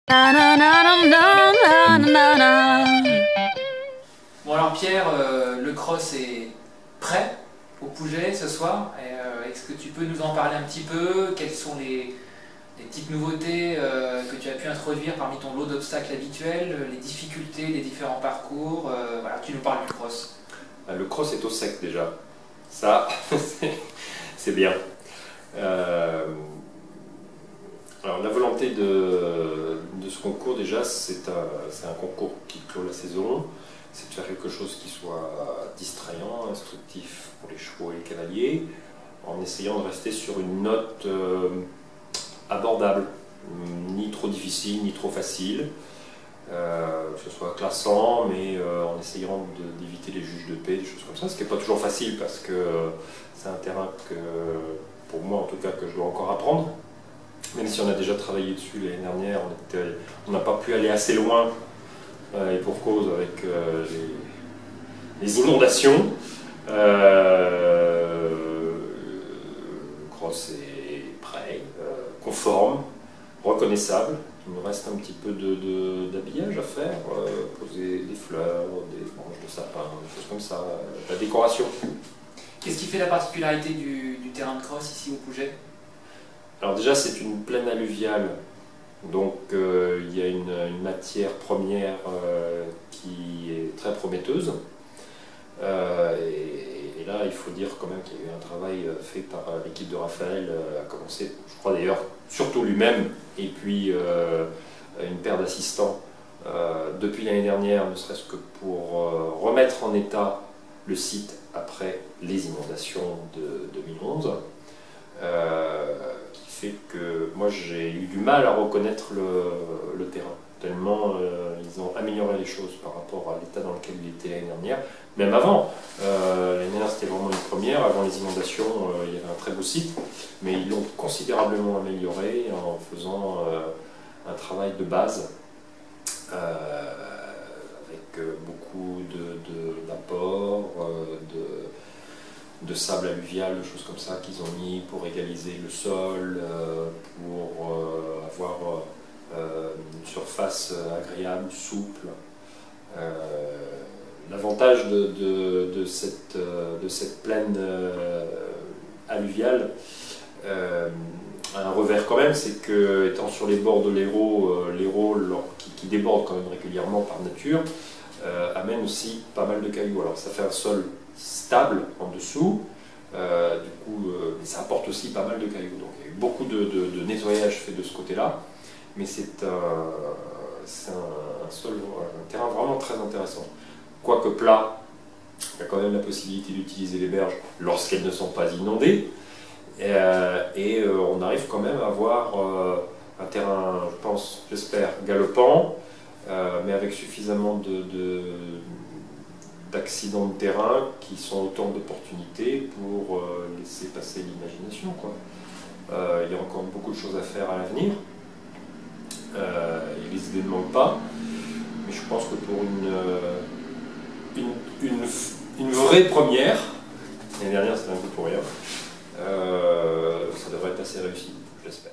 Bon alors Pierre, le cross est prêt au Pouget ce soir. Est-ce que tu peux nous en parler un petit peu? Quelles sont les petites nouveautés que tu as pu introduire parmi ton lot d'obstacles habituels, les difficultés des différents parcours? Voilà, tu nous parles du cross. Le cross est au sec déjà, ça c'est bien. Alors la volonté de ce concours déjà, c'est un concours qui clôt la saison, c'est de faire quelque chose qui soit distrayant, instructif pour les chevaux et les cavaliers, en essayant de rester sur une note abordable, ni trop difficile, ni trop facile, que ce soit classant, mais en essayant d'éviter les juges de paix, des choses comme ça, ce qui n'est pas toujours facile parce que c'est un terrain que, pour moi en tout cas, que je dois encore apprendre. Même si on a déjà travaillé dessus l'année dernière, on n'a pas pu aller assez loin, et pour cause avec les inondations. Le cross est prêt, conforme, reconnaissable. Il nous reste un petit peu d'habillage à faire, poser des fleurs, des branches de sapin, des choses comme ça, la décoration. Qu'est-ce qui fait la particularité du terrain de cross ici au Pouget? Alors déjà c'est une plaine alluviale, donc il y a une matière première qui est très prometteuse. Et là il faut dire quand même qu'il y a eu un travail fait par l'équipe de Raphaël, à commencer, je crois d'ailleurs, surtout lui-même, et puis une paire d'assistants depuis l'année dernière, ne serait-ce que pour remettre en état le site après les inondations de 2011. Qui fait que moi j'ai eu du mal à reconnaître le terrain, tellement ils ont amélioré les choses par rapport à l'état dans lequel il était l'année dernière. Même avant, l'année dernière c'était vraiment une première, avant les inondations il y avait un très beau site, mais ils l'ont considérablement amélioré en faisant un travail de base avec beaucoup d'apports, de sable alluvial, de choses comme ça qu'ils ont mis pour égaliser le sol, pour avoir une surface agréable, souple. L'avantage de cette plaine alluviale a un revers quand même, c'est que, étant sur les bords de l'Hérault, qui débordent quand même régulièrement par nature, amène aussi pas mal de cailloux. Alors ça fait un sol stable en dessous, du coup, ça apporte aussi pas mal de cailloux. Donc il y a eu beaucoup de nettoyage fait de ce côté-là, mais c'est un terrain vraiment très intéressant. Quoique plat, il y a quand même la possibilité d'utiliser les berges lorsqu'elles ne sont pas inondées, et on arrive quand même à avoir un terrain, je pense, j'espère, galopant, mais avec suffisamment d'accidents de terrain qui sont autant d'opportunités pour laisser passer l'imagination, quoi. Il y a encore beaucoup de choses à faire à l'avenir, et les idées ne manquent pas, mais je pense que pour une vraie première, l'année dernière c'était un peu pour rien, ça devrait être assez réussi, j'espère.